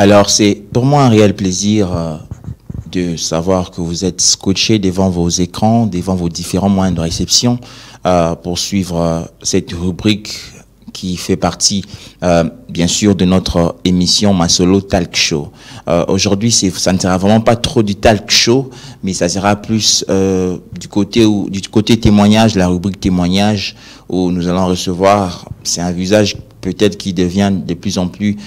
Alors, c'est pour moi un réel plaisir de savoir que vous êtes scotché devant vos écrans, devant vos différents moyens de réception pour suivre cette rubrique qui fait partie, bien sûr, de notre émission Masolo Talk Show. Aujourd'hui, ça ne sera vraiment pas trop du talk show, mais ça sera plus du côté témoignage, la rubrique témoignage, où nous allons recevoir, c'est un visage peut-être qui devient de plus en plus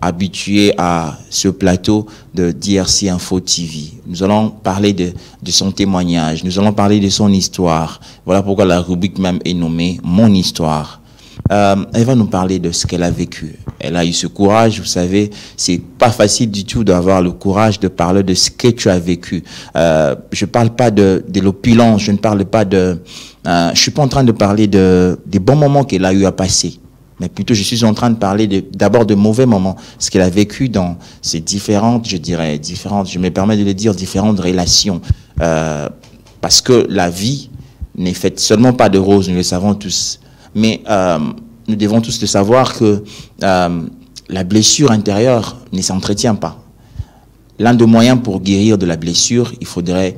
habitué à ce plateau de DRC Info TV. Nous allons parler de son témoignage, nous allons parler de son histoire. Voilà pourquoi la rubrique même est nommée Mon Histoire. Elle va nous parler de ce qu'elle a vécu. Elle a eu ce courage, vous savez, c'est pas facile du tout d'avoir le courage de parler de ce que tu as vécu. Je parle pas de l'opulence, je ne parle pas de... je suis pas en train de parler des bons moments qu'elle a eu à passer. Mais plutôt, je suis en train de parler d'abord de mauvais moments. Ce qu'elle a vécu dans ces différentes, je dirais, je me permets de le dire, différentes relations. Parce que la vie n'est faite seulement pas de roses, nous le savons tous. Mais nous devons tous le savoir que la blessure intérieure ne s'entretient pas. L'un des moyens pour guérir de la blessure, il faudrait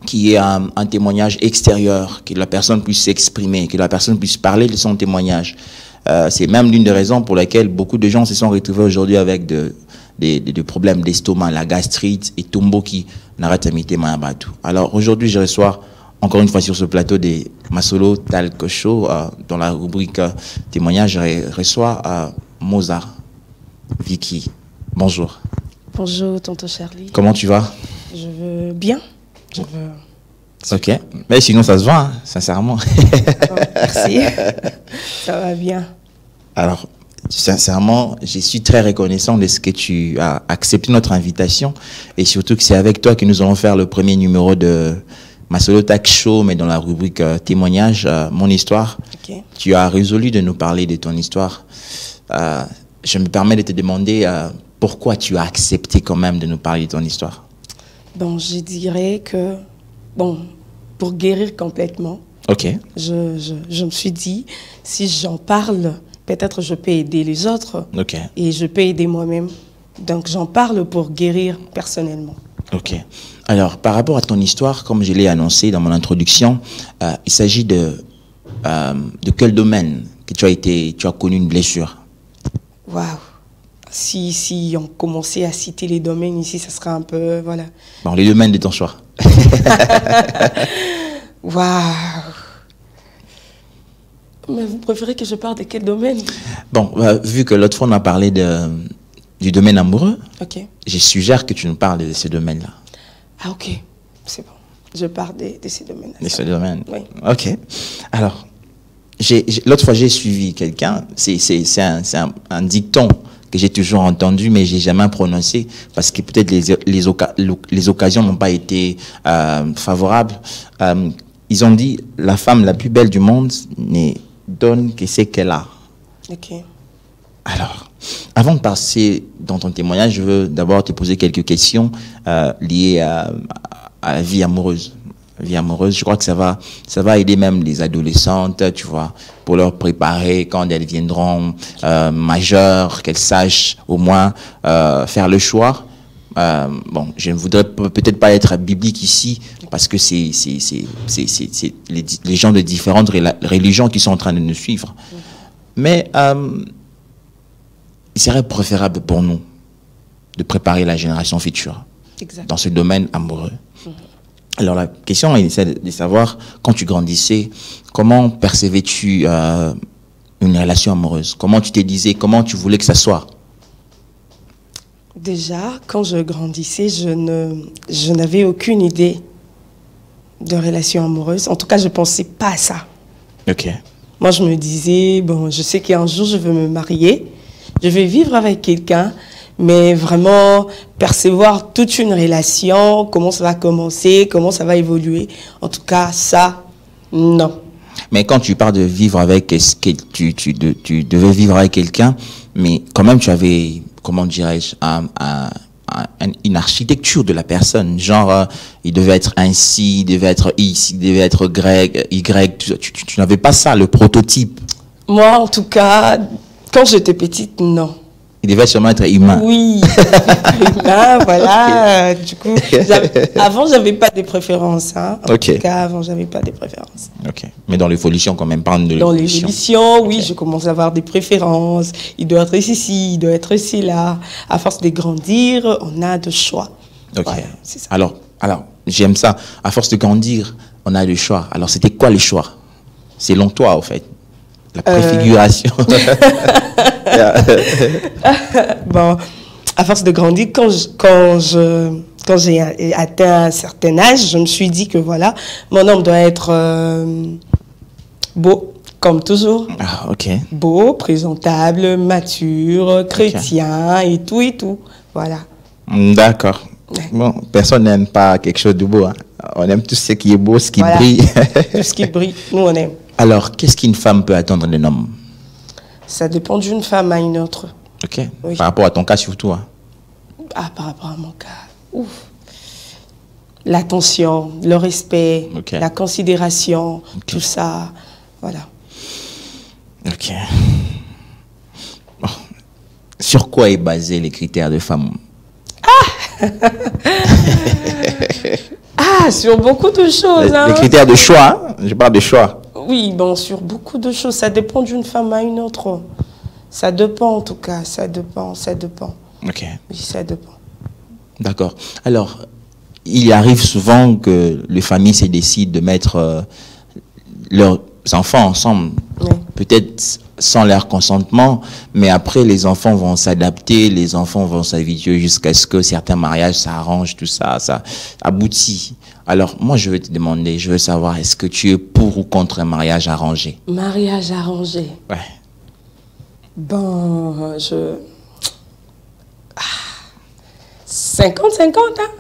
qu'il y ait un témoignage extérieur, que la personne puisse s'exprimer, que la personne puisse parler de son témoignage. C'est même l'une des raisons pour lesquelles beaucoup de gens se sont retrouvés aujourd'hui avec des problèmes d'estomac, la gastrite et tombeau qui n'arrête à miter Mayabatou. Alors aujourd'hui, je reçois encore une fois sur ce plateau des Masolo Talk Show, dans la rubrique témoignage, je reçois Mozart, Vicky. Bonjour. Bonjour, tonton Charlie. Comment tu vas? Je veux bien. Je veux... Ok. Mais sinon, ça se voit, hein, sincèrement. Oh, merci. Ça va bien. Alors, sincèrement, je suis très reconnaissant de ce que tu as accepté notre invitation et surtout que c'est avec toi que nous allons faire le premier numéro de Masolo Talk Show, mais dans la rubrique témoignage, mon histoire. Okay. Tu as résolu de nous parler de ton histoire. Je me permets de te demander pourquoi tu as accepté quand même de nous parler de ton histoire. Bon, je dirais que, bon, pour guérir complètement, okay. je me suis dit, si j'en parle, peut-être je peux aider les autres okay. et je peux aider moi-même. Donc j'en parle pour guérir personnellement. Ok. Alors, par rapport à ton histoire, comme je l'ai annoncé dans mon introduction, il s'agit de quel domaine que tu as connu une blessure? Waouh. Si on commençait à citer les domaines ici, ça serait un peu, voilà. Bon, les domaines de ton choix. Waouh. Mais vous préférez que je parle de quel domaine? Bon, vu que l'autre fois on a parlé du domaine amoureux, okay. Je suggère que tu nous parles de ce domaine-là. Ah ok, c'est bon. Je parle de ces domaines-là. De ce domaine? Oui. Ok. Alors, l'autre fois j'ai suivi quelqu'un, c'est un dicton que j'ai toujours entendu, mais j'ai jamais prononcé, parce que peut-être les occasions n'ont pas été favorables. Ils ont dit, la femme la plus belle du monde ne donne que ce qu'elle a. Ok. Alors, avant de passer dans ton témoignage, je veux d'abord te poser quelques questions liées à la vie amoureuse. Vie amoureuse, je crois que ça va aider même les adolescentes, tu vois, pour leur préparer quand elles viendront majeures, qu'elles sachent au moins faire le choix. Bon, je ne voudrais peut-être pas être biblique ici, parce que c'est les gens de différentes religions qui sont en train de nous suivre. Mais il serait préférable pour nous de préparer la génération future dans ce domaine amoureux. Alors la question est de savoir, quand tu grandissais, comment percevais-tu une relation amoureuse? Comment tu te disais, comment tu voulais que ça soit? Déjà, quand je grandissais, je n'avais aucune idée de relation amoureuse. En tout cas, je ne pensais pas à ça. Ok. Moi, je me disais, bon, je sais qu'un jour, je veux me marier, je vais vivre avec quelqu'un, mais vraiment percevoir toute une relation, comment ça va commencer, comment ça va évoluer. En tout cas, ça, non. Mais quand tu parles de vivre avec, tu devais vivre avec quelqu'un, mais quand même tu avais, comment dirais-je, une architecture de la personne. Genre, il devait être ainsi, il devait être X, il devait être Y. Tu n'avais pas ça, le prototype. Moi, en tout cas, quand j'étais petite, non. Il devait sûrement être humain. Oui, humain, voilà. Du coup, avant, j'avais pas de préférences. Hein. En tout cas, avant, j'avais pas de préférences. Ok. Mais dans l'évolution, quand même, parle de l'évolution. Dans l'évolution, oui, je commence à avoir des préférences. Il doit être ici, il doit être ici, là. À force de grandir, on a de choix. Ok. Voilà, c'est ça. Alors, j'aime ça. À force de grandir, on a le choix. Alors, c'était quoi le choix? Selon toi, au fait? La préfiguration. Bon, à force de grandir, quand j'ai atteint un certain âge, je me suis dit que voilà, mon homme doit être beau, comme toujours. Ah, ok. Beau, présentable, mature, chrétien, et tout. Voilà. D'accord. Bon, personne n'aime pas quelque chose de beau. Hein. On aime tout ce qui est beau, ce qui brille. Tout ce qui brille, nous on aime. Alors, qu'est-ce qu'une femme peut attendre d'un homme? Ça dépend d'une femme à une autre. Ok. Oui. Par rapport à ton cas surtout. Hein. Ah, par rapport à mon cas. Ouf. L'attention, le respect, la considération, tout ça. Voilà. Ok. Bon. Sur quoi est basé les critères de femme? Sur beaucoup de choses. Les critères de choix, hein? Je parle de choix. Oui, bon, sur beaucoup de choses. Ça dépend d'une femme à une autre. Ça dépend en tout cas, ça dépend. Ok. Oui, ça dépend. D'accord. Alors, il arrive souvent que les familles se décident de mettre leurs enfants ensemble. Oui. Peut-être sans leur consentement, mais après les enfants vont s'adapter, les enfants vont s'habituer jusqu'à ce que certains mariages s'arrangent, tout ça, ça aboutit. Alors, moi, je veux te demander, je veux savoir, est-ce que tu es pour ou contre un mariage arrangé? Mariage arrangé? Ouais. Bon, 50-50, hein?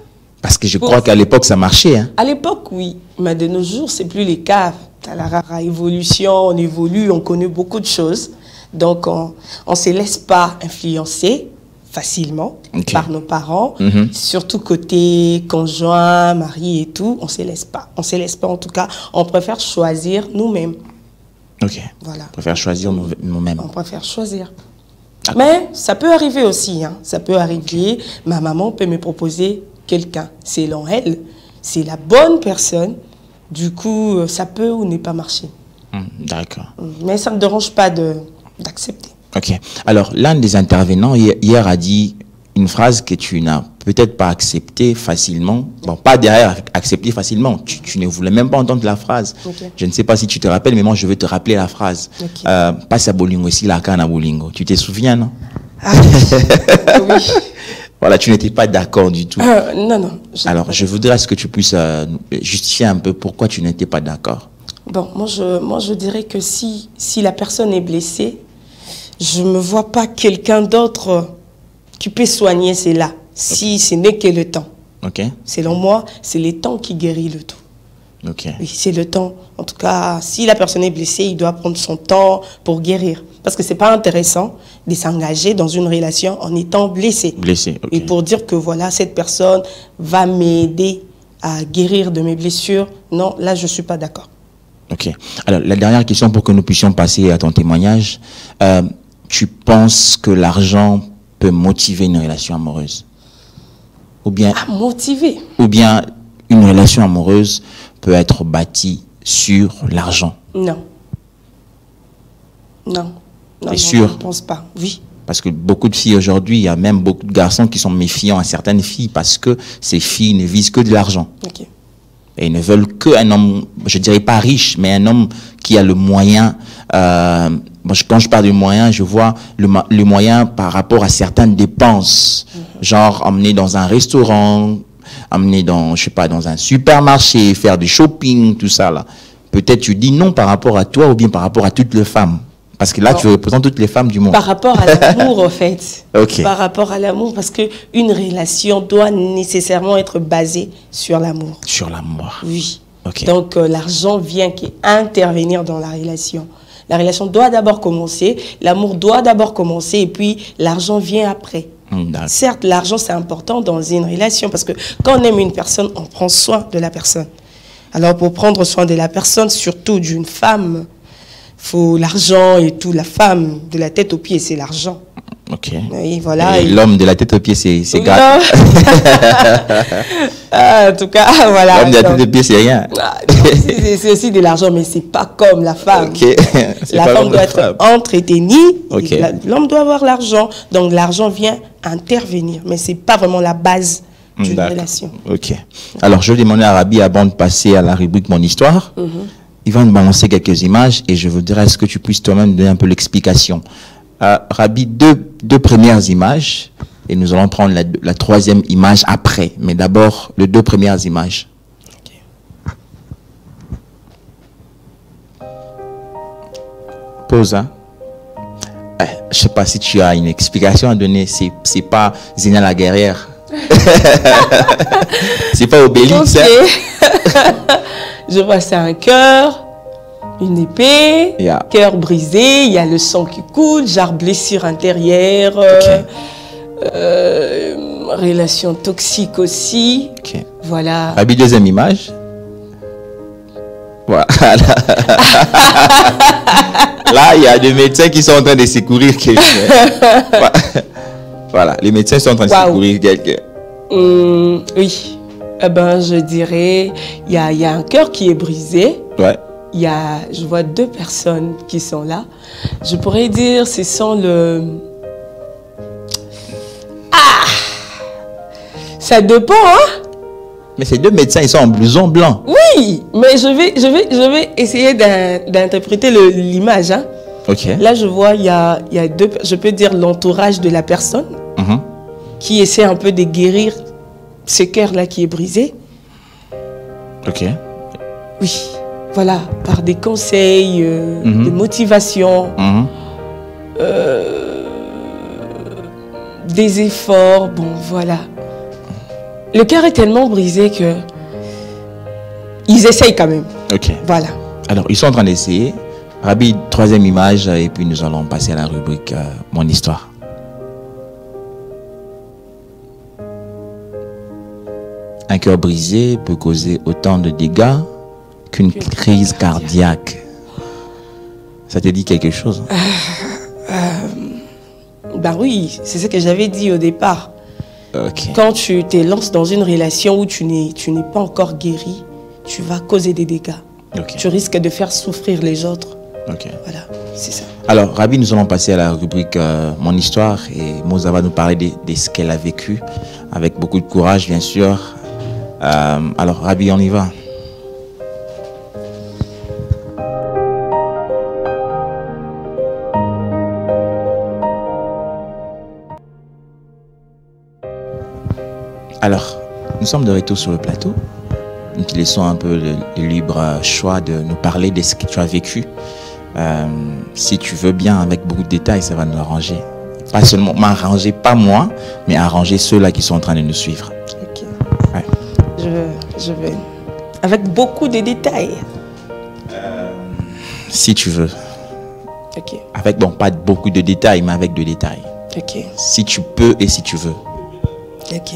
Parce que je crois qu'à l'époque, ça marchait, hein? À l'époque, oui. Mais de nos jours, c'est plus les cas. À la rare évolution, on évolue, on connaît beaucoup de choses. Donc, on ne se laisse pas influencer facilement par nos parents. Surtout côté conjoint, mari et tout, on ne se laisse pas. On ne se laisse pas en tout cas. On préfère choisir nous-mêmes. Ok. Voilà. On préfère choisir nous-mêmes. On préfère choisir. Mais ça peut arriver aussi. Hein. Ça peut arriver. Ma maman peut me proposer quelqu'un. Selon elle, c'est la bonne personne. Du coup, ça peut ou ne pas marcher. D'accord. Mais ça ne me dérange pas d'accepter. Ok. Alors, l'un des intervenants hier a dit une phrase que tu n'as peut-être pas acceptée facilement. Bon, pas derrière accepter facilement. Tu ne voulais même pas entendre la phrase. Je ne sais pas si tu te rappelles, mais moi, je veux te rappeler la phrase. Passe à Bolingo ici, la canne à Bolingo. Tu te souviens, non? Oui. Voilà, tu n'étais pas d'accord du tout. Non. Alors, je voudrais que tu puisses justifier un peu pourquoi tu n'étais pas d'accord. Bon, moi, je dirais que si la personne est blessée, je ne me vois pas quelqu'un d'autre qui peut soigner cela, si ce n'est que le temps. Selon moi, c'est le temps qui guérit le tout. Oui, c'est le temps. En tout cas, si la personne est blessée, il doit prendre son temps pour guérir. Parce que ce n'est pas intéressant de s'engager dans une relation en étant blessé. Et pour dire que voilà, cette personne va m'aider à guérir de mes blessures, non, là, je ne suis pas d'accord. Ok. Alors, la dernière question pour que nous puissions passer à ton témoignage. Tu penses que l'argent peut motiver une relation amoureuse? Ou bien... motiver? Ou bien une relation amoureuse peut être bâtie sur l'argent? Non. T'es sûr? Je ne pense pas, oui. Parce que beaucoup de filles aujourd'hui, il y a même beaucoup de garçons qui sont méfiants à certaines filles parce que ces filles ne visent que de l'argent. Et ils ne veulent qu'un homme, je ne dirais pas riche, mais un homme qui a le moyen. Quand je parle de moyen, je vois le moyen par rapport à certaines dépenses. Genre, emmener dans un restaurant, emmener dans, je sais pas, dans un supermarché, faire du shopping, tout ça là. Peut-être tu dis non par rapport à toi ou bien par rapport à toutes les femmes. Parce que là, tu représentes toutes les femmes du monde. Par rapport à l'amour, en fait. Par rapport à l'amour, parce qu'une relation doit nécessairement être basée sur l'amour. Sur l'amour. Oui. Donc, l'argent vient intervenir dans la relation. La relation doit d'abord commencer, l'amour doit d'abord commencer, et puis l'argent vient après. Certes, l'argent, c'est important dans une relation, parce que quand on aime une personne, on prend soin de la personne. Alors, pour prendre soin de la personne, surtout d'une femme, faut l'argent et tout. La femme, de la tête aux pieds, c'est l'argent. Ok. Et voilà. Et l'homme de la tête aux pieds, c'est grave. En tout cas, voilà. L'homme de la tête aux pieds, c'est rien. C'est aussi de l'argent, mais c'est pas comme la femme. Ok. La femme doit être entretenue. Ok. L'homme doit avoir l'argent. Donc l'argent vient intervenir, mais c'est pas vraiment la base d'une relation. Ok. Alors, je vais demander à Rabi, avant de passer à la rubrique Mon Histoire, il va nous balancer quelques images et je voudrais est-ce que tu puisses toi-même donner un peu l'explication. Rabi, deux premières images et nous allons prendre la troisième image après. Mais d'abord, les deux premières images. Okay. Pause, hein. Je ne sais pas si tu as une explication à donner. C'est pas Zina la guerrière. C'est pas Obélix. Okay. Je vois, c'est un cœur, une épée, cœur brisé, il y a le sang qui coule, genre blessure intérieure, relation toxique aussi. Okay. Voilà. Rabi, deuxième image. Voilà. Là, il y a des médecins qui sont en train de secourir quelqu'un. Voilà, les médecins sont en train de secourir quelqu'un. Oui. Eh ben, je dirais, il y a un cœur qui est brisé. Ouais. Je vois deux personnes qui sont là. Je pourrais dire, ce sont le... Ah! Ça dépend, hein? Mais ces deux médecins, ils sont en blouson blanc. Oui, mais je vais essayer d'interpréter l'image, hein? Ok. Là, je vois, il y a deux... Je peux dire l'entourage de la personne qui essaie un peu de guérir ce cœur-là qui est brisé. Ok. Oui, voilà, par des conseils, des motivations, des efforts, bon, voilà. Le cœur est tellement brisé que ils essayent quand même. Ok. Voilà. Alors, ils sont en train d'essayer. Rabi, troisième image, et puis nous allons passer à la rubrique Mon Histoire. Un cœur brisé peut causer autant de dégâts qu'une crise cardiaque. Ça te dit quelque chose? Ben oui, c'est ce que j'avais dit au départ. Okay. Quand tu te lances dans une relation où tu n'es pas encore guéri, tu vas causer des dégâts. Okay. Tu risques de faire souffrir les autres. Okay. Voilà, c'est ça. Alors, Rabi, nous allons passer à la rubrique Mon Histoire et Moza va nous parler de ce qu'elle a vécu avec beaucoup de courage, bien sûr. Alors, Rabi, on y va. Alors, nous sommes de retour sur le plateau. Nous te laissons un peu le libre choix de nous parler de ce que tu as vécu. Si tu veux bien, avec beaucoup de détails, ça va nous arranger. Pas seulement m'arranger, pas moi, mais arranger ceux-là qui sont en train de nous suivre. Ok. Ouais. Je vais. Avec beaucoup de détails. Si tu veux. Ok. Avec, bon, pas beaucoup de détails, mais avec de détails. Ok. Si tu peux et si tu veux. Ok.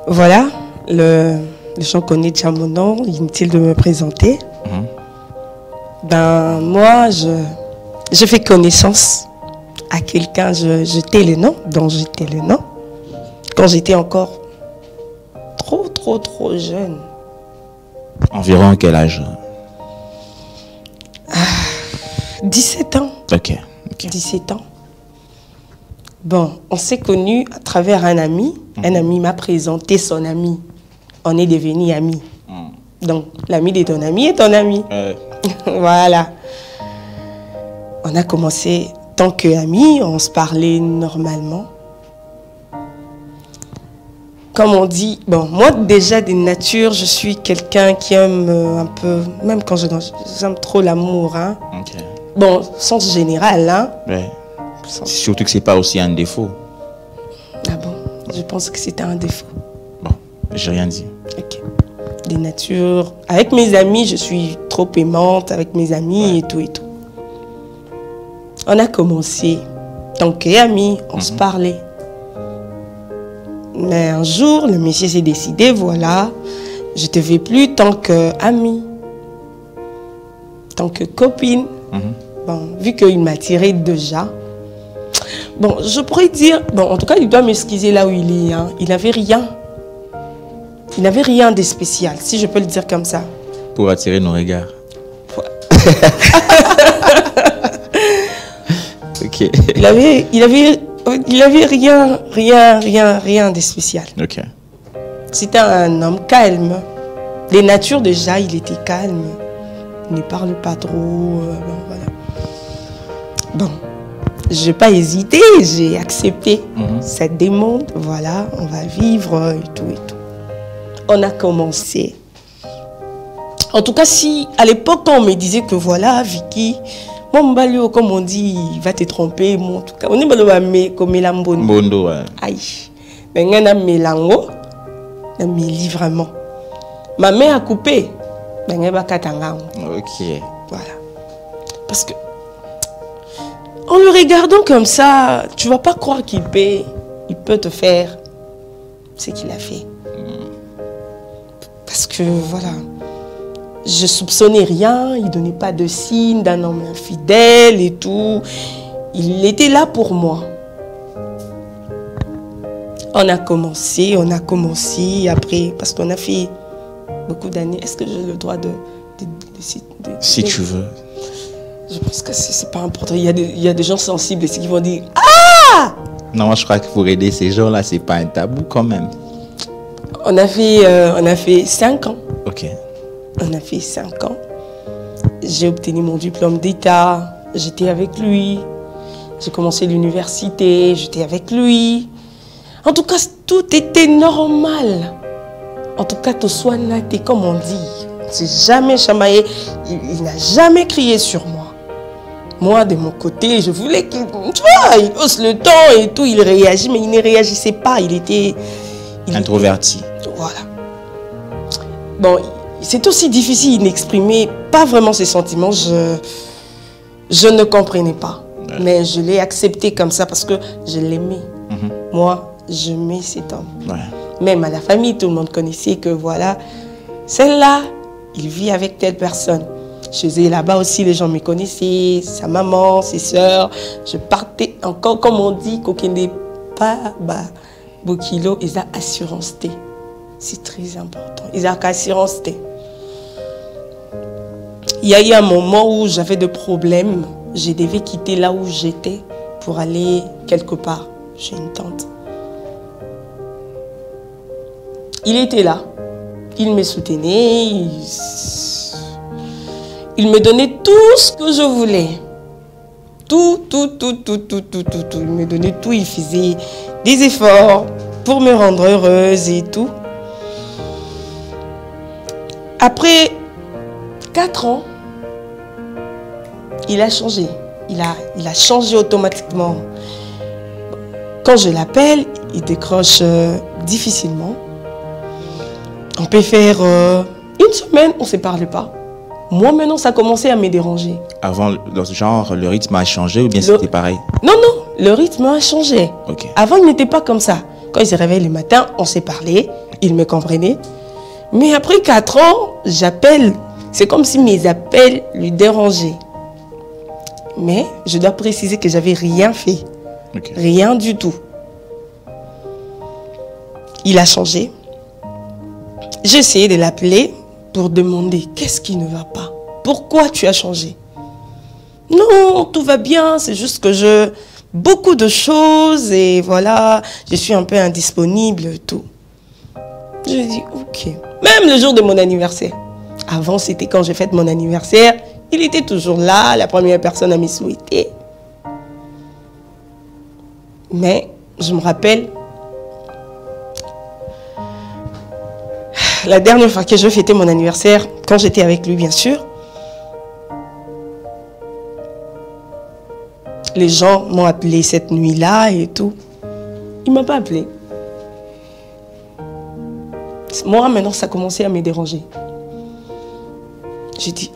Voilà, les gens connaissent déjà mon nom, inutile de me présenter. Ben, moi, je fais connaissance à quelqu'un, je tais le nom, dont j'étais le nom, quand j'étais encore trop jeune. Environ quel âge? 17 ans. Ok. 17 ans. Bon, on s'est connus à travers un ami. Un ami m'a présenté son ami. On est devenus amis. Donc, l'ami de ton ami est ton ami. Voilà. On a commencé tant qu'amis, on se parlait normalement. Comme on dit, bon, moi déjà de nature, je suis quelqu'un qui aime un peu, même quand j'aime trop l'amour. Hein. Okay. Bon, sens général, hein. Ouais. Surtout que c'est pas aussi un défaut. Ah bon, je pense que c'était un défaut. Bon, j'ai rien dit. Ok. Des natures. Avec mes amis, je suis trop aimante avec mes amis et tout et tout. On a commencé tant qu'amis, on se parlait. Mais un jour, le monsieur s'est décidé, voilà, je te veux plus tant qu'amie, tant que copine. Bon, vu qu'il m'attirait déjà, bon, je pourrais dire, bon, en tout cas, il doit m'excuser là où il est. Hein. Il n'avait rien. Il n'avait rien de spécial, si je peux le dire comme ça. Pour attirer nos regards. Ok. Il avait rien de spécial. Ok. C'était un homme calme. Les natures déjà, il était calme. Il ne parle pas trop. Bon, voilà. Bon, je n'ai pas hésité, j'ai accepté cette demande. Voilà, on va vivre et tout et tout. On a commencé. En tout cas, si à l'époque, on me disait que voilà, Vicky, mon balio, comme on dit, il va te tromper. Moi, en tout cas, on est balio comme Mélambondo. Bondo, ouais. Aïe. Mais on a Mélango, on a mis vraiment. Ma mère a coupé. Ben, on a katanga. Ok. Voilà. Parce que, en le regardant comme ça, tu ne vas pas croire qu'il peut te faire ce qu'il a fait. Parce que, voilà, je soupçonnais rien, il ne donnait pas de signe d'un homme infidèle et tout. Il était là pour moi. On a commencé, après, parce qu'on a fait beaucoup d'années. Est-ce que j'ai le droit de si tu veux. Je pense que c'est pas important. Il y a des gens sensibles qui vont dire « Ah !» Non, moi je crois que pour aider ces gens-là, c'est pas un tabou quand même. On a fait 5 ans. Ok. On a fait 5 ans. J'ai obtenu mon diplôme d'État. J'étais avec lui. J'ai commencé l'université. J'étais avec lui. En tout cas, tout était normal. En tout cas, tout soit naté, comme on dit. C'est jamais chamaillé. Il n'a jamais crié sur moi. Moi, de mon côté, je voulais qu'il... Tu vois, il hausse le ton et tout. Il réagit, mais il ne réagissait pas. Il était... Introverti. Voilà. Bon, c'est aussi difficile d'exprimer pas vraiment ses sentiments. Je ne comprenais pas. Ouais. Mais je l'ai accepté comme ça parce que je l'aimais. Moi, j'aimais cet homme. Ouais. Même à la famille, tout le monde connaissait que voilà, celle-là, il vit avec telle personne. Je faisais là-bas aussi, les gens me connaissaient, sa maman, ses soeurs. Je partais encore, comme on dit, qu'on n'est pas... Bokilo, ils ont assurance T. C'est très important. Ils ont assurance T. Il y a eu un moment où j'avais des problèmes. Je devais quitter là où j'étais pour aller quelque part chez une tante. Il était là. Il me soutenait. Il me donnait tout ce que je voulais. Tout. Il me donnait tout. Il faisait des efforts pour me rendre heureuse et tout. Après 4 ans, il a changé. Il a changé automatiquement. Quand je l'appelle, il décroche difficilement. On peut faire 1 semaine, on ne se parle pas. Moi, maintenant, ça a commencé à me déranger. Avant, genre, le rythme a changé ou bien c'était pareil? Non, le rythme a changé. Okay. Avant, il n'était pas comme ça. Quand il se réveille le matin, on s'est parlé, il me comprenait. Mais après 4 ans, j'appelle. C'est comme si mes appels lui dérangeaient. Mais je dois préciser que j'avais rien fait. Okay. Rien du tout. Il a changé. J'ai essayé de l'appeler pour demander qu'est-ce qui ne va pas. Pourquoi tu as changé? Non, tout va bien, c'est juste que beaucoup de choses et voilà, je suis un peu indisponible et tout. Je lui ai dit ok. Même le jour de mon anniversaire. Avant, c'était quand j'ai fête mon anniversaire. Il était toujours là, la première personne à me souhaiter. Mais je me rappelle, la dernière fois que je fêtais mon anniversaire, quand j'étais avec lui, bien sûr, les gens m'ont appelé cette nuit-là et tout. Il ne m'a pas appelé. Moi, maintenant, ça commençait à me déranger. J'ai dit,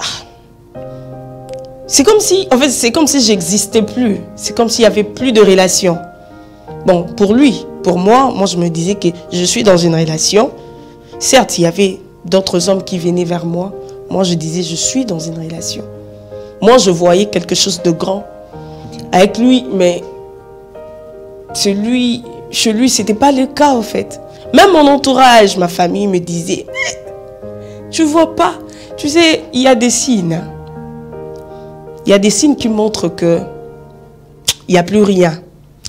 c'est comme si, en fait, c'est comme si j'existais plus. C'est comme s'il n'y avait plus de relation. Bon, pour lui, pour moi, je me disais que je suis dans une relation. Certes, il y avait d'autres hommes qui venaient vers moi. Moi, je disais, je suis dans une relation. Moi, je voyais quelque chose de grand avec lui, mais chez lui, ce n'était pas le cas, en fait. Même mon entourage, ma famille me disait, tu vois pas, tu sais, il y a des signes. Il y a des signes qui montrent que il n'y a plus rien.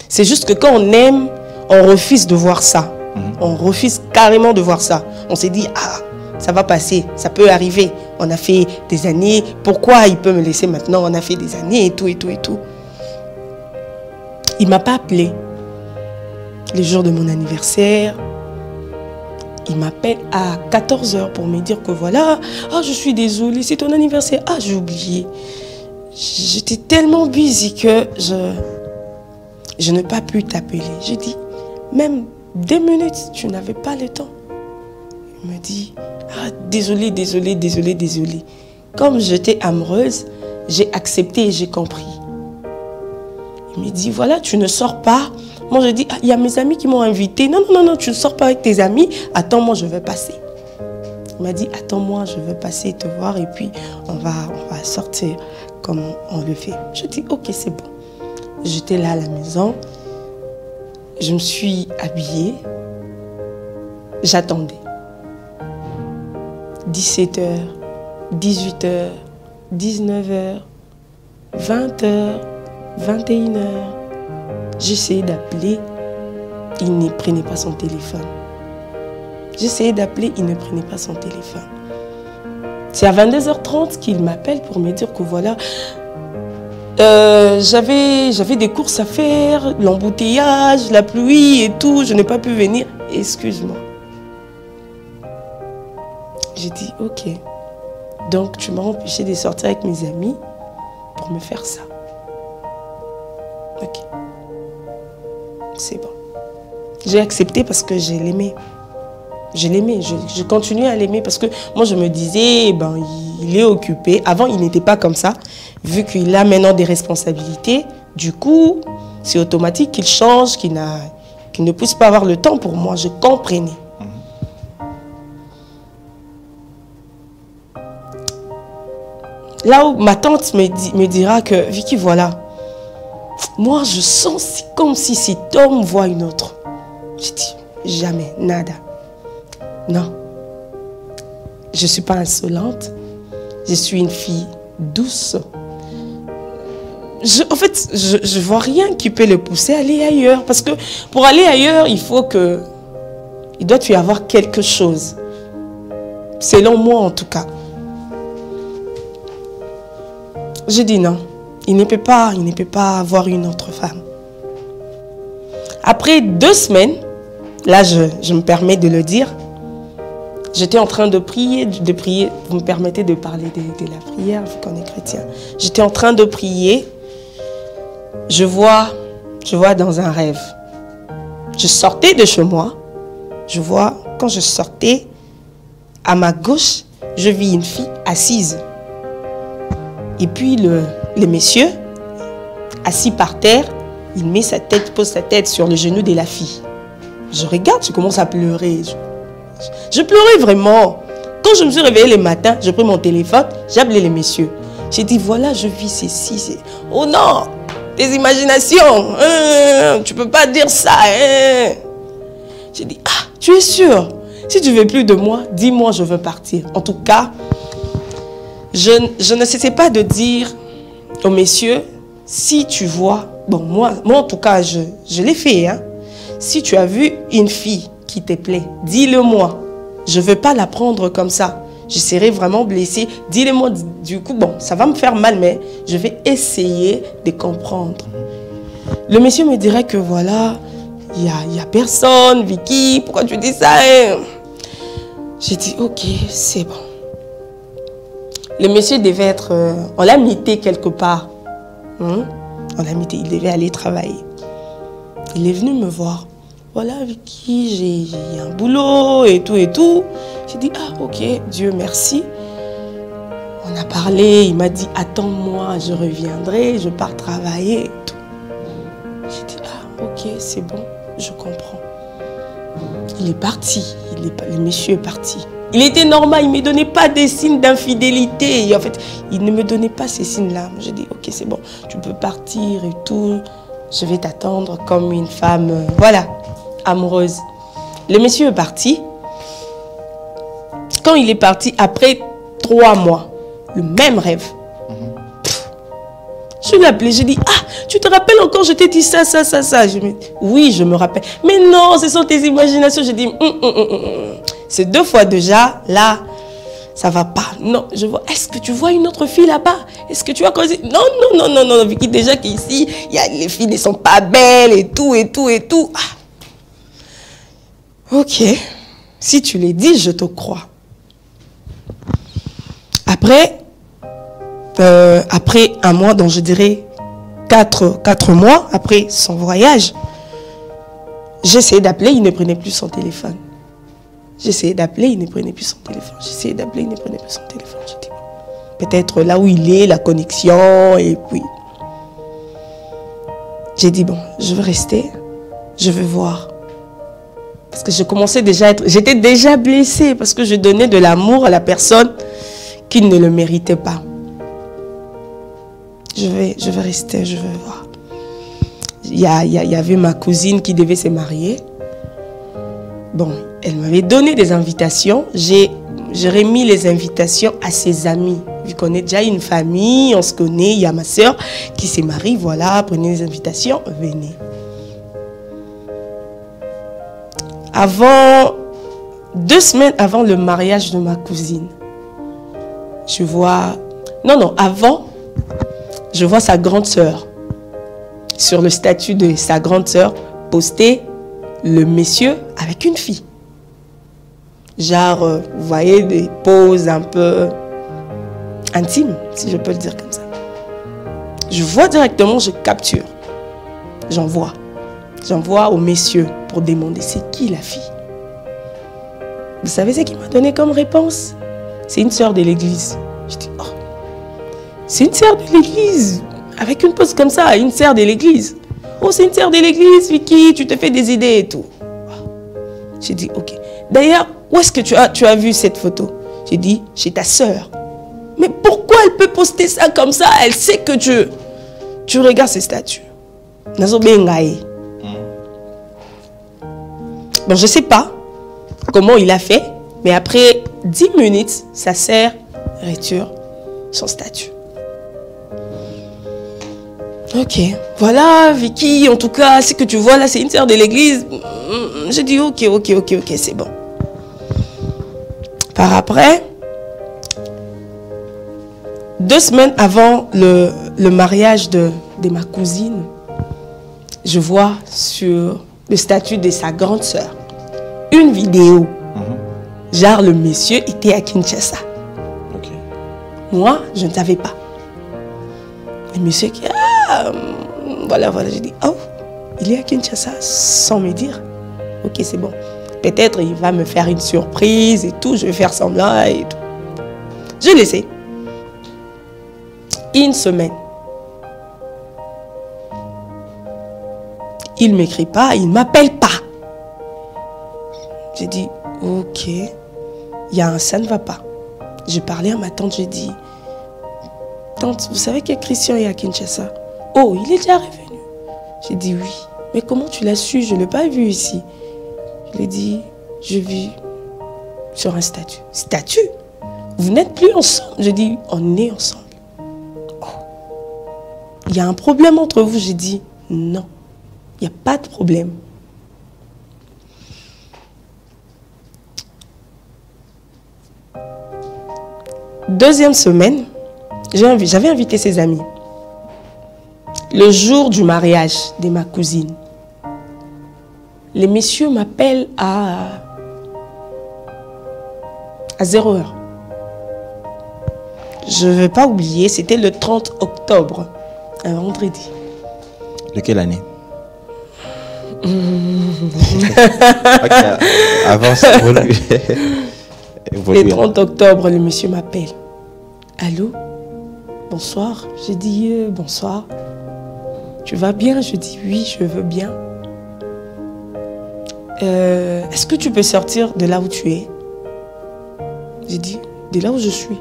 C'est juste que quand on aime, on refuse de voir ça. On refuse carrément de voir ça. On s'est dit, ah, ça va passer, ça peut arriver. On a fait des années, pourquoi il peut me laisser maintenant? On a fait des années et tout, et tout, et tout. Il ne m'a pas appelé. Le jour de mon anniversaire, il m'appelle à 14 h pour me dire que voilà, ah, je suis désolée, c'est ton anniversaire. Ah, j'ai oublié. J'étais tellement busy que je n'ai pas pu t'appeler. J'ai dit, même 2 minutes, tu n'avais pas le temps. Il me dit, ah, désolé, désolé, désolé, désolé. Comme j'étais amoureuse, j'ai accepté et j'ai compris. Il me dit, voilà, tu ne sors pas. Moi, je dis, ah, il y a mes amis qui m'ont invité. Non, non, non, non, tu ne sors pas avec tes amis. Attends-moi, je vais passer. Il m'a dit, attends-moi, je vais passer te voir et puis on va sortir comme on le fait. Je dis, ok, c'est bon. J'étais là à la maison. Je me suis habillée. J'attendais. 17 h, 18 h, 19 h, 20 h, 21 h. J'essayais d'appeler. Il ne prenait pas son téléphone. J'essayais d'appeler, il ne prenait pas son téléphone. C'est à 22 h 30 qu'il m'appelle pour me dire que voilà, j'avais des courses à faire, l'embouteillage, la pluie et tout, je n'ai pas pu venir. Excuse-moi. J'ai dit, ok. Donc tu m'as empêché de sortir avec mes amis pour me faire ça. Ok. C'est bon. J'ai accepté parce que je l'aimais. Je l'aimais, je continuais à l'aimer parce que moi je me disais, ben, il est occupé. Avant il n'était pas comme ça, vu qu'il a maintenant des responsabilités. Du coup, c'est automatique qu'il change, qu'il ne puisse pas avoir le temps pour moi. Je comprenais. Là où ma tante me dira que, Vicky, voilà, moi je sens comme si cet homme voit une autre. Je dis, jamais, nada. Non, je ne suis pas insolente, je suis une fille douce. En fait, je ne vois rien qui peut le pousser à aller ailleurs. Parce que pour aller ailleurs, il doit y avoir quelque chose. Selon moi en tout cas. J'ai dit non, il ne peut pas avoir une autre femme. Après 2 semaines, là je me permets de le dire, j'étais en train de prier, vous me permettez de parler de la prière, vu qu'on est chrétien. J'étais en train de prier, je vois dans un rêve. Je sortais de chez moi, je vois, quand je sortais, à ma gauche, je vis une fille assise. Et puis le monsieur, assis par terre, il pose sa tête sur le genou de la fille. Je regarde, je commence à pleurer. Je pleurais vraiment. Quand je me suis réveillée le matin, j'ai pris mon téléphone, j'ai appelé les messieurs. J'ai dit, voilà, je vis ceci. Oh non, tes imaginations, tu ne peux pas dire ça. J'ai dit, ah, tu es sûr? Si tu ne veux plus de moi, dis-moi, je veux partir. En tout cas, je ne cessais pas de dire aux messieurs, si tu vois, bon, moi en tout cas, je l'ai fait, hein. Si tu as vu une fille qui te plaît, dis-le-moi. Je ne veux pas la prendre comme ça. Je serai vraiment blessée. Dis-le-moi, du coup, bon, ça va me faire mal, mais je vais essayer de comprendre. Le monsieur me dirait que voilà, il y a personne, Vicky, pourquoi tu dis ça, hein? J'ai dit, ok, c'est bon. Le monsieur devait être... on l'a mité quelque part. On l'a mité, il devait aller travailler. Il est venu me voir. Voilà, Vicky, j'ai un boulot et tout et tout. J'ai dit, ah, ok, Dieu merci. On a parlé, il m'a dit, attends-moi, je reviendrai, je pars travailler et tout. J'ai dit, ah, ok, c'est bon, je comprends. Il est parti, le monsieur est parti. Il était normal, il ne me donnait pas des signes d'infidélité. En fait, il ne me donnait pas ces signes-là. J'ai dit, ok, c'est bon, tu peux partir et tout. Je vais t'attendre comme une femme, voilà, amoureuse. Le monsieur est parti. Quand il est parti, après 3 mois, le même rêve. Je l'ai appelé, j'ai dit, ah, tu te rappelles encore, je t'ai dit ça. Oui, je me rappelle. Mais non, ce sont tes imaginations. J'ai dit, c'est 2 fois déjà, là, ça va pas. Non, je vois, est-ce que tu vois une autre fille là-bas? Est-ce que tu as causé? Non, Vicky, déjà qu'ici, les filles ne sont pas belles et tout. Ah. Ok, si tu les dis, je te crois. Après 1 mois, donc je dirais 4 mois après son voyage, j'essayais d'appeler, il ne prenait plus son téléphone. J'essayais d'appeler, il ne prenait plus son téléphone. J'ai dit, peut-être là où il est, la connexion, et puis... J'ai dit, bon, je vais rester, je vais voir. Parce que je commençais déjà à être... J'étais déjà blessée parce que je donnais de l'amour à la personne qui ne le méritait pas. Je vais rester, je vais voir. Il y avait ma cousine qui devait se marier. Bon, elle m'avait donné des invitations. J'ai remis les invitations à ses amis. Vu qu'on est déjà une famille, on se connaît. Il y a ma soeur qui s'est mariée. Voilà, prenez les invitations, venez. Avant, 2 semaines avant le mariage de ma cousine, je vois... avant, je vois sa grande sœur. Sur le statut de sa grande sœur, poster le monsieur avec une fille. Genre, vous voyez, des poses un peu intimes, si je peux le dire comme ça. Je vois directement, je capture. J'envoie au monsieur pour demander c'est qui la fille. Vous savez ce qu'il m'a donné comme réponse? C'est une sœur de l'église. Je dis, oh, c'est une sœur de l'église. Avec une pose comme ça, une sœur de l'église. Oh, c'est une sœur de l'église, Vicky, tu te fais des idées et tout. J'ai dit, ok. D'ailleurs, où est-ce que tu as vu cette photo? J'ai dit, chez ta sœur. Mais pourquoi elle peut poster ça comme ça? Elle sait que tu regardes ses statuts. Bon, je ne sais pas comment il a fait, mais après 10 minutes, sa sœur retire son statut. Ok, voilà Vicky, en tout cas, ce que tu vois là, c'est une sœur de l'église. J'ai dit ok, c'est bon. Par après, 2 semaines avant le mariage de ma cousine, je vois sur le statut de sa grande sœur une vidéo. Genre le monsieur était à Kinshasa. Okay. Moi, je ne savais pas. Le monsieur qui... voilà, j'ai dit, oh, il est à Kinshasa sans me dire. Ok, c'est bon. Peut-être il va me faire une surprise et tout, je vais faire semblant et tout. Je le sais. 1 semaine. Il ne m'écrit pas, il ne m'appelle pas. J'ai dit, ok, ça ne va pas. Je parlais à ma tante, j'ai dit, tante, vous savez que Christian est à Kinshasa? Oh, il est déjà revenu. J'ai dit oui. Mais comment tu l'as su? Je ne l'ai pas vu ici. Je lui ai dit, je vis sur un statut. Statut? Vous n'êtes plus ensemble? Je dis, on est ensemble. Oh. Il y a un problème entre vous? J'ai dit, non. Il n'y a pas de problème. Deuxième semaine, j'avais invité ses amis. Le jour du mariage de ma cousine, les messieurs m'appellent à 0h. Je ne vais pas oublier, c'était le 30 octobre, un vendredi. De quelle année? Okay, avance. Le 30 octobre, le monsieur m'appelle. Allô? Bonsoir. J'ai dit bonsoir. Tu vas bien? Je dis oui, je veux bien. Est-ce que tu peux sortir de là où tu es? J'ai dit, de là où je suis.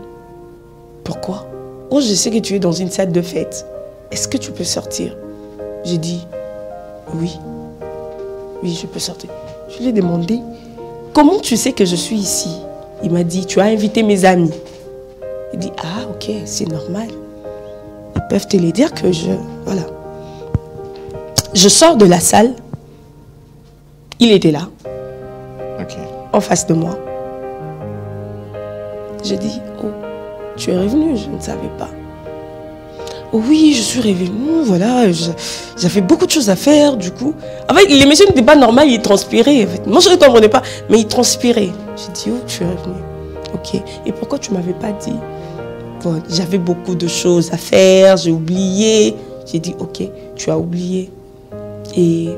Pourquoi? Oh, je sais que tu es dans une salle de fête. Est-ce que tu peux sortir? J'ai dit, oui. Oui, je peux sortir. Je lui ai demandé, comment tu sais que je suis ici? Il m'a dit, tu as invité mes amis. Il dit, ah, ok, c'est normal. Ils peuvent te le dire que je... Voilà. Je sors de la salle. Il était là. Ok. En face de moi. J'ai dit, oh, tu es revenu, je ne savais pas. Oh oui, je suis revenu, voilà, j'avais beaucoup de choses à faire, du coup. En fait, les messieurs n'étaient pas normaux, ils transpiraient. En fait. Moi, je ne comprenais pas, mais ils transpiraient. J'ai dit, oh, tu es revenu. Ok, et pourquoi tu ne m'avais pas dit? Bon, j'avais beaucoup de choses à faire, j'ai oublié. J'ai dit, ok, tu as oublié. Et...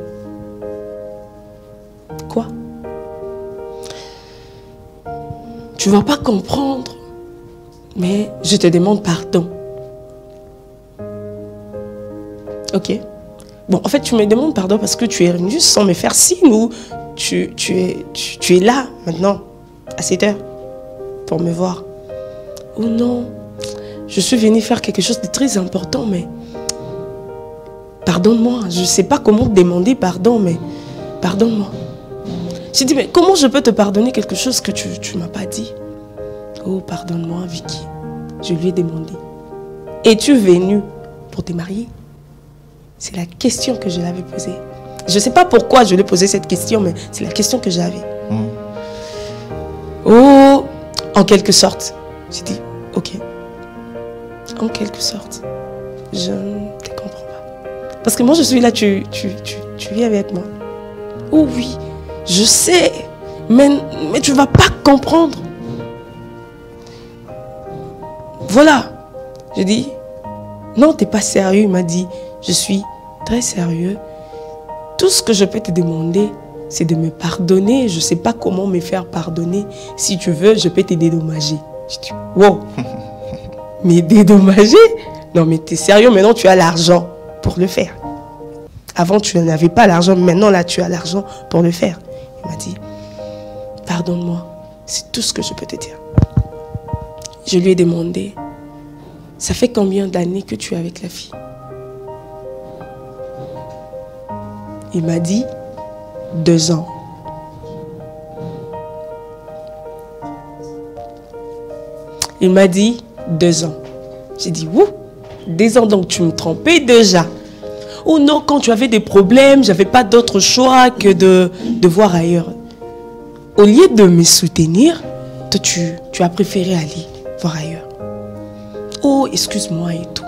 quoi? Tu ne vas pas comprendre, mais je te demande pardon. Ok. Bon, en fait, tu me demandes pardon parce que tu es venu sans me faire signe ou tu es là maintenant, à 7 heures, pour me voir. Oh non, je suis venue faire quelque chose de très important, mais pardonne-moi. Je ne sais pas comment te demander pardon, mais pardonne-moi. J'ai dit, mais comment je peux te pardonner quelque chose que tu ne m'as pas dit? Oh, pardonne-moi, Vicky. Je lui ai demandé. Es-tu venue pour te marier? C'est la question que je l'avais posée. Je ne sais pas pourquoi je lui ai posé cette question, mais c'est la question que j'avais. Oh, en quelque sorte. J'ai dit, ok. En quelque sorte. Je ne te comprends pas. Parce que moi, je suis là, tu es avec moi. Oh oui, je sais, mais tu ne vas pas comprendre. Voilà. J'ai dit, non, tu n'es pas sérieux. Il m'a dit, je suis très sérieux. Tout ce que je peux te demander, c'est de me pardonner. Je ne sais pas comment me faire pardonner. Si tu veux, je peux te dédommager. Je dis, wow. Mais dédommager? Non, mais tu es sérieux, maintenant tu as l'argent pour le faire. Avant, tu n'avais pas l'argent, maintenant là, tu as l'argent pour le faire. Il m'a dit, pardonne-moi, c'est tout ce que je peux te dire. Je lui ai demandé, ça fait combien d'années que tu es avec la fille? Il m'a dit, 2 ans. Il m'a dit, 2 ans. J'ai dit, ouh, 2 ans, donc tu me trompais déjà. Oh non, quand tu avais des problèmes, je n'avais pas d'autre choix que de voir ailleurs. Au lieu de me soutenir, toi, tu as préféré aller voir ailleurs. Oh, excuse-moi et tout.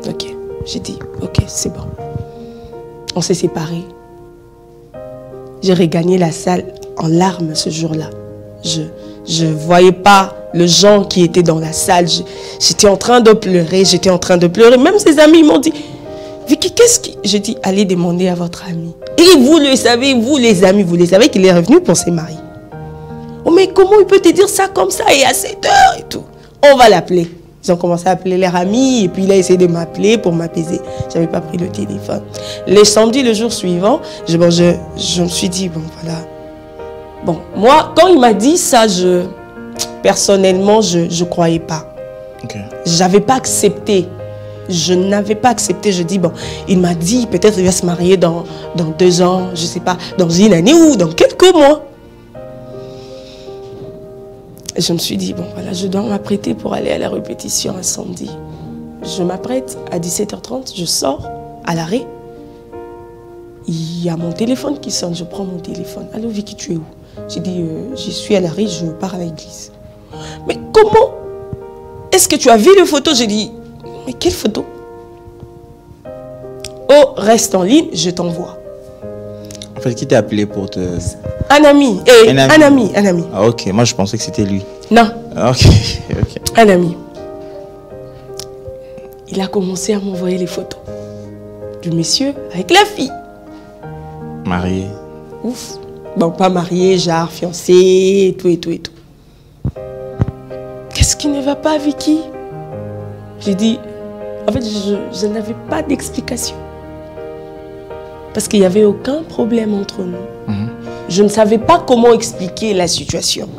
Ok, j'ai dit, ok, c'est bon. On s'est séparés. J'ai regagné la salle en larmes ce jour-là. Je ne voyais pas les gens qui étaient dans la salle. J'étais en train de pleurer, Même ses amis m'ont dit, Vicky, qu'est-ce qui... J'ai dit, allez demander à votre ami. Et vous le savez, vous les amis, vous le savez qu'il est revenu pour se marier. Oh mais comment il peut te dire ça comme ça et à 7 heures et tout? On va l'appeler. Ils ont commencé à appeler leurs amis et puis il a essayé de m'appeler pour m'apaiser. Je n'avais pas pris le téléphone. Le samedi, le jour suivant, je me suis dit, bon voilà. Bon, moi, quand il m'a dit ça, personnellement, je ne croyais pas. Okay. Je n'avais pas accepté. Je n'avais pas accepté. Je dis, bon, il m'a dit, peut-être il va se marier dans 2 ans, je ne sais pas, dans 1 année ou dans quelques mois. Je me suis dit, bon, voilà, je dois m'apprêter pour aller à la répétition un samedi. Je m'apprête à 17h30, je sors à l'arrêt. Il y a mon téléphone qui sonne, je prends mon téléphone. Allô, Vicky, tu es où? J'ai dit, je suis à l'arrêt, je pars à l'église. Mais comment? Est-ce que tu as vu les photos? J'ai dit, mais quelle photo? Oh, reste en ligne, je t'envoie. En fait, qui t'a appelé pour te... Un ami. Un ami. Ah, ok, moi je pensais que c'était lui. Non. Ah, ok. Un ami. Il a commencé à m'envoyer les photos du monsieur avec la fille. Marié. Ouf. Bon, pas marié, genre fiancé, et tout. Qu'est-ce qui ne va pas, Vicky? J'ai dit, en fait, je n'avais pas d'explication. Parce qu'il n'y avait aucun problème entre nous. Je ne savais pas comment expliquer la situation.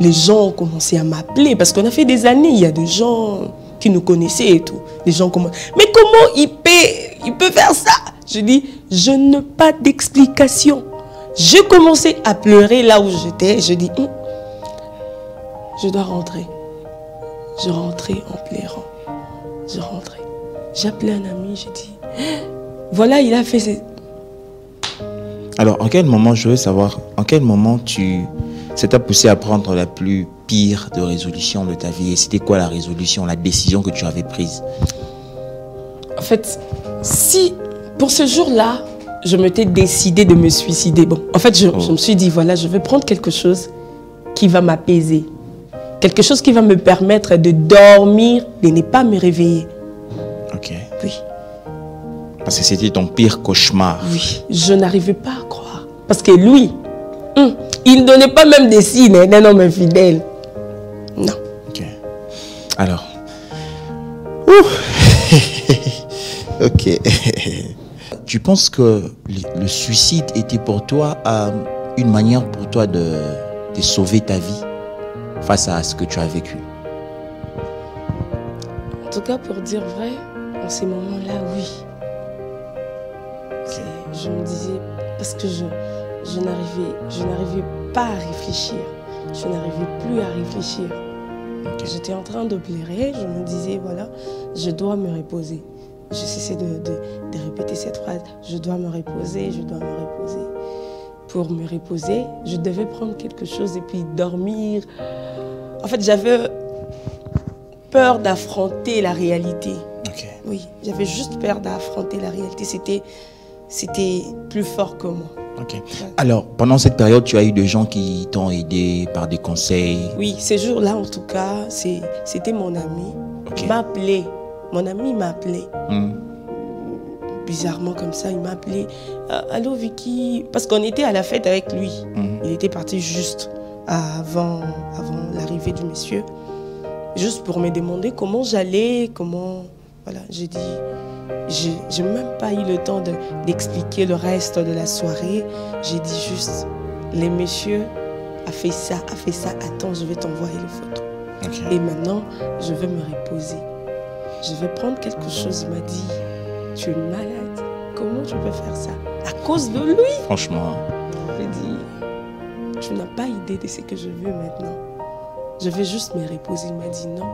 les gens ont commencé à m'appeler parce qu'on a fait des années, il y a des gens qui nous connaissaient et tout. Les gens commencent, mais comment il peut faire ça? Je dis, je n'ai pas d'explication. J'ai commencé à pleurer là où j'étais. Je dis, je dois rentrer. Je rentrais en pleurant. Je rentrais. J'ai appelé un ami, j'ai dit, voilà, il a fait ses... Alors, en quel moment, je veux savoir, en quel moment ça t'a poussé à prendre la plus pire de résolution de ta vie? Et c'était quoi la résolution, la décision que tu avais prise? En fait, si pour ce jour-là, je m'étais décidé de me suicider. Bon, en fait, je me suis dit, voilà, je vais prendre quelque chose qui va m'apaiser. Quelque chose qui va me permettre de dormir, de ne pas me réveiller. Ok. Oui. Parce que c'était ton pire cauchemar. Oui, je n'arrivais pas à croire. Parce que lui, il ne donnait pas même des signes d'un homme infidèle. Non. Ok. Alors. Ok. Tu penses que le suicide était pour toi une manière pour toi de sauver ta vie face à ce que tu as vécu? En tout cas, pour dire vrai, en ces moments-là, oui. Je me disais, parce que je n'arrivais pas à réfléchir. Je n'arrivais plus à réfléchir. Okay. J'étais en train de pleurer, je me disais, voilà, je dois me reposer. Je cessais de répéter cette phrase, je dois me reposer, je dois me reposer. Pour me reposer, je devais prendre quelque chose et puis dormir. En fait, j'avais peur d'affronter la réalité. Okay. Oui, j'avais juste peur d'affronter la réalité. C'était plus fort que moi. Ok. Alors, pendant cette période, tu as eu des gens qui t'ont aidé par des conseils? Oui, ces jours-là, en tout cas, c'était mon ami. Okay. Il m'a appelé. Mon ami m'a appelé. Bizarrement comme ça, il m'a appelé. Allô Vicky, parce qu'on était à la fête avec lui. Il était parti juste avant l'arrivée du monsieur. Juste pour me demander comment j'allais, comment... Voilà, j'ai dit... J'ai même pas eu le temps d'expliquer le reste de la soirée. J'ai dit juste, les messieurs a fait ça, attends, je vais t'envoyer les photos. Okay. Et maintenant, je vais me reposer. Je vais prendre quelque chose. Il m'a dit, tu es malade. Comment tu peux faire ça? À cause de lui? Franchement. J'ai dit, tu n'as pas idée de ce que je veux maintenant. Je vais juste me reposer. Il m'a dit, non.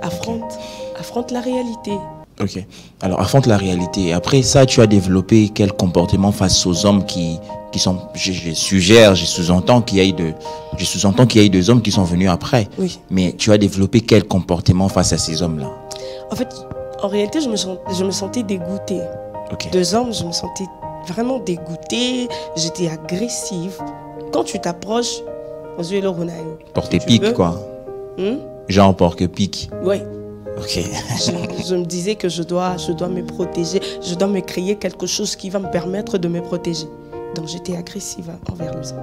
Affronte la réalité. Ok. Alors, affronte la réalité. Après ça, tu as développé quel comportement face aux hommes qui sont... Je sous-entends qu'il y ait des hommes qui sont venus après. Oui. Mais tu as développé quel comportement face à ces hommes-là? En fait, en réalité, je me sentais dégoûtée. Okay. 2 hommes, je me sentais vraiment dégoûtée. J'étais agressive. Quand tu t'approches, porter pique, quoi. Genre porte-pique. Oui. Ok. je me disais que je dois me protéger. Je dois me créer quelque chose qui va me permettre de me protéger. Donc j'étais agressive envers les hommes.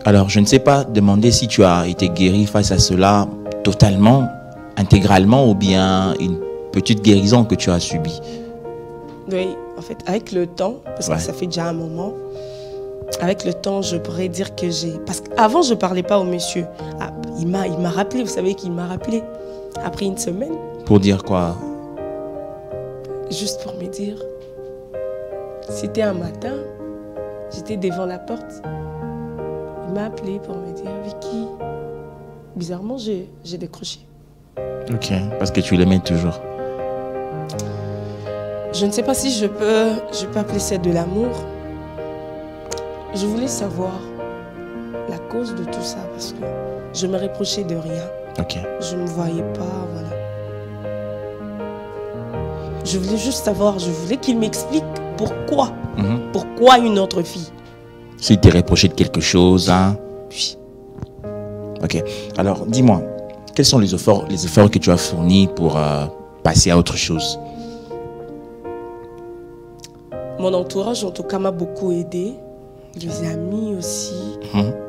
Alors, je ne sais pas demander si tu as été guérie face à cela totalement, intégralement, ou bien une petite guérison que tu as subie. Oui, en fait, avec le temps, parce que ça fait déjà un moment, avec le temps, je pourrais dire que j'ai... Parce qu'avant, je ne parlais pas au monsieur. Ah, il m'a rappelé, vous savez qu'il m'a rappelé après une semaine. Pour dire quoi? Juste pour me dire, c'était un matin, j'étais devant la porte. Il m'a appelé pour me dire, Vicky, bizarrement, j'ai décroché. Ok, parce que tu l'aimais toujours. Je ne sais pas si je peux appeler ça de l'amour. Je voulais savoir la cause de tout ça parce que je me reprochais de rien. Ok. Je ne me voyais pas, voilà. Je voulais juste savoir, je voulais qu'il m'explique pourquoi. Pourquoi une autre fille? S'il t'est reproché de quelque chose, hein? Oui. Ok. Alors, dis-moi, quels sont les efforts que tu as fournis pour passer à autre chose? Mon entourage, en tout cas, m'a beaucoup aidé. Les amis aussi.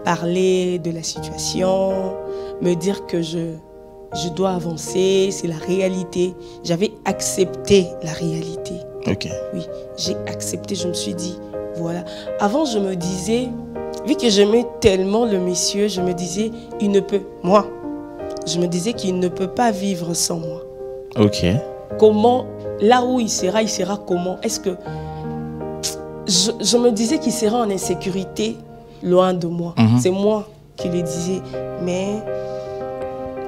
Parler de la situation, me dire que je dois avancer, c'est la réalité. J'avais accepté la réalité. Ok. Oui, j'ai accepté, je me suis dit, voilà. Avant, je me disais, Vu que j'aimais tellement le monsieur, je me disais, il ne peut, moi, je me disais qu'il ne peut pas vivre sans moi. Ok. Comment, là où il sera comment? Est-ce que... Je me disais qu'il sera en insécurité loin de moi. C'est moi qui le disais. Mais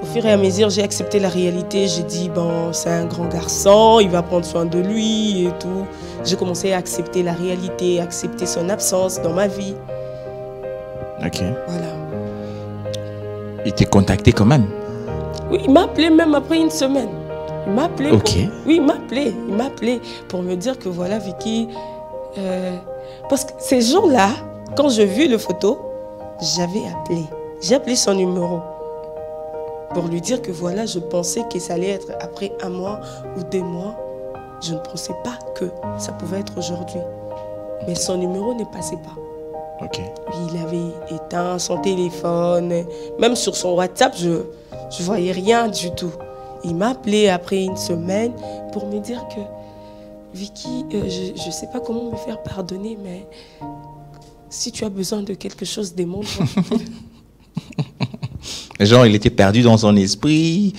au fur et à mesure, j'ai accepté la réalité. J'ai dit, bon, c'est un grand garçon, il va prendre soin de lui et tout. J'ai commencé à accepter la réalité, accepter son absence dans ma vie. Ok. Voilà. Il t'a contacté quand même? Oui, il m'a appelé même après une semaine. Il m'a appelé. Ok. Oui, il m'a appelé pour me dire que voilà, Vicky... parce que ces jours-là, quand j'ai vu le photo, j'avais appelé. J'ai appelé son numéro pour lui dire que voilà, je pensais que ça allait être après 1 mois ou 2 mois. Je ne pensais pas que ça pouvait être aujourd'hui. Mais son numéro ne passait pas. Ok. Il avait éteint son téléphone. Même sur son WhatsApp, je ne voyais rien du tout. Il m'a appelé après une semaine pour me dire que Vicky, je ne sais pas comment me faire pardonner, mais si tu as besoin de quelque chose, demande-moi. Genre, il était perdu dans son esprit.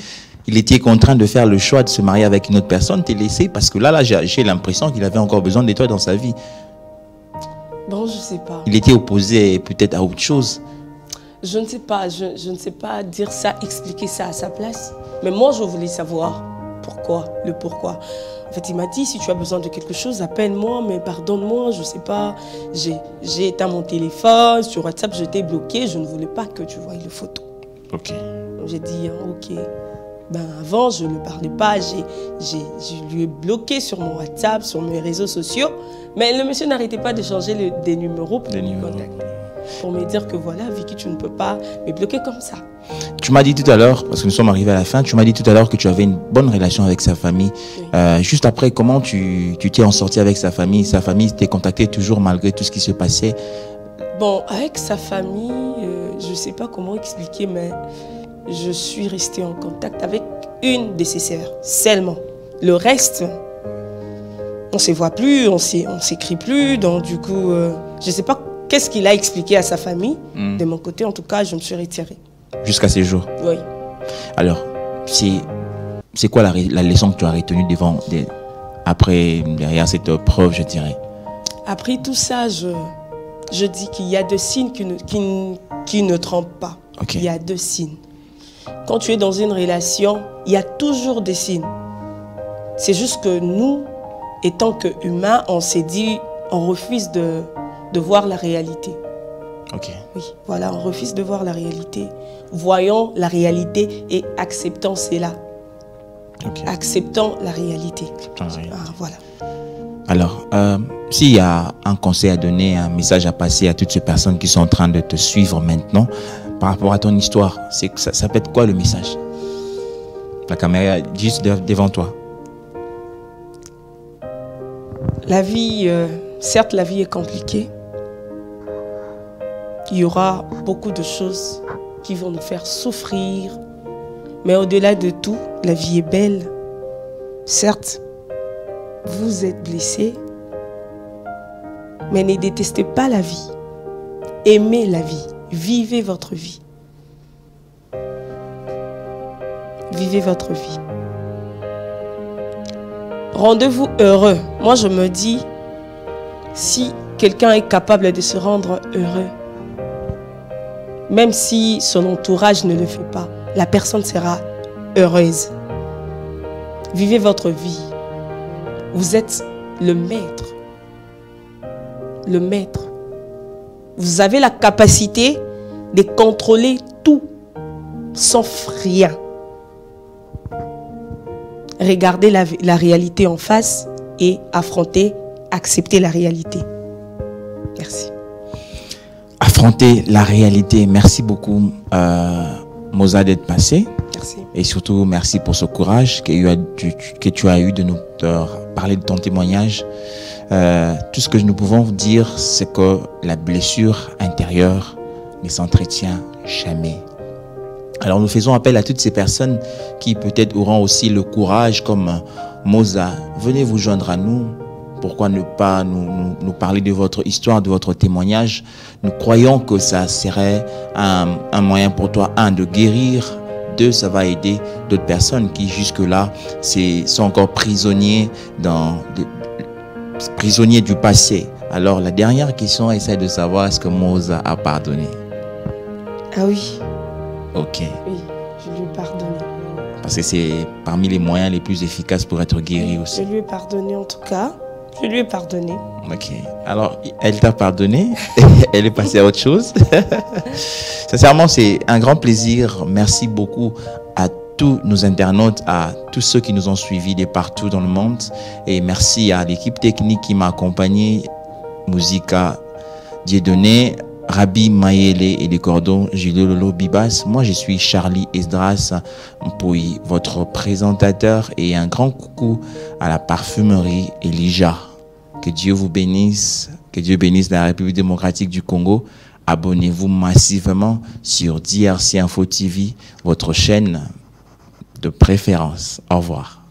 Il était contraint de faire le choix de se marier avec une autre personne, t'es laissé, parce que là j'ai l'impression qu'il avait encore besoin de toi dans sa vie. Bon, je ne sais pas. Il était opposé peut-être à autre chose. Je ne sais pas, je ne sais pas dire ça, expliquer ça à sa place. Mais moi, je voulais savoir le pourquoi. En fait, il m'a dit, si tu as besoin de quelque chose, appelle-moi, mais pardonne-moi, je ne sais pas. J'ai éteint mon téléphone, sur WhatsApp, je t'ai bloqué, je ne voulais pas que tu voies les photos. Ok. Donc j'ai dit, ok. Ben, avant, je ne parlais pas, je lui ai bloqué sur mon WhatsApp, sur mes réseaux sociaux. Mais le monsieur n'arrêtait pas de changer des numéros pour me contacter. Pour me dire que voilà, Vicky, tu ne peux pas me bloquer comme ça. Tu m'as dit tout à l'heure, parce que nous sommes arrivés à la fin, tu m'as dit tout à l'heure que tu avais une bonne relation avec sa famille. Oui. Juste après, comment tu t'es en sorti avec sa famille? Sa famille t'est contacté toujours malgré tout ce qui se passait? Bon, avec sa famille, je ne sais pas comment expliquer, mais je suis restée en contact avec une de ses sœurs, seulement. Le reste, on ne se voit plus, on ne s'écrit plus, donc du coup, je ne sais pas qu'est-ce qu'il a expliqué à sa famille. De mon côté, en tout cas, je me suis retirée. Jusqu'à ces jours? Oui. Alors, c'est quoi la leçon que tu as retenue derrière cette preuve, je dirais? Après tout ça, je dis qu'il y a 2 signes qui ne trompent pas. Okay. Il y a 2 signes. Quand tu es dans une relation, il y a toujours des signes. C'est juste que nous, étant qu'humains, on s'est dit, on refuse de voir la réalité. Ok. Oui, voilà, on refuse de voir la réalité. Voyons la réalité et acceptons cela. Okay. Acceptons la réalité. Voilà. Alors, s'il y a un conseil à donner, un message à passer à toutes ces personnes qui sont en train de te suivre maintenant, par rapport à ton histoire, ça peut être quoi le message? La caméra est juste devant toi. La vie, certes, la vie est compliquée. Il y aura beaucoup de choses qui vont nous faire souffrir. Mais au-delà de tout, la vie est belle. Certes, vous êtes blessés, mais ne détestez pas la vie. Aimez la vie. Vivez votre vie. Vivez votre vie. Rendez-vous heureux. Moi, je me dis, si quelqu'un est capable de se rendre heureux, même si son entourage ne le fait pas, la personne sera heureuse. Vivez votre vie. Vous êtes le maître. Le maître. Vous avez la capacité de contrôler tout, sauf rien. Regardez la réalité en face et affronter, accepter la réalité. Merci. Affronter la réalité. Merci beaucoup, Moza, d'être passée. Merci. Et surtout, merci pour ce courage que tu as eu de nous parler de ton témoignage. Tout ce que nous pouvons vous dire, c'est que la blessure intérieure ne s'entretient jamais. Alors nous faisons appel à toutes ces personnes qui peut-être auront aussi le courage, comme Moza, venez vous joindre à nous pourquoi ne pas nous parler de votre histoire, de votre témoignage. Nous croyons que ça serait un moyen pour toi, de guérir, ça va aider d'autres personnes qui jusque-là sont encore prisonniers du passé. Alors la dernière question, essaie de savoir est-ce que Moza a pardonné? Ah oui. Ok. Oui, je lui ai pardonné. Parce que c'est parmi les moyens les plus efficaces pour être guéri aussi. Je lui ai pardonné en tout cas. Je lui ai pardonné. Ok. Alors, elle t'a pardonné. Elle est passée à autre chose. Sincèrement, c'est un grand plaisir. Merci beaucoup à tous nos internautes, à tous ceux qui nous ont suivis de partout dans le monde. Et merci à l'équipe technique qui m'a accompagné. Musica Dieudonné, Rabi Mayele et les cordons, Julio Lolo Bibas. Moi, je suis Charlie Esdras, puis votre présentateur, et un grand coucou à la parfumerie Elijah. Que Dieu vous bénisse, que Dieu bénisse la République démocratique du Congo. Abonnez-vous massivement sur DRC Info TV, votre chaîne de préférence. Au revoir.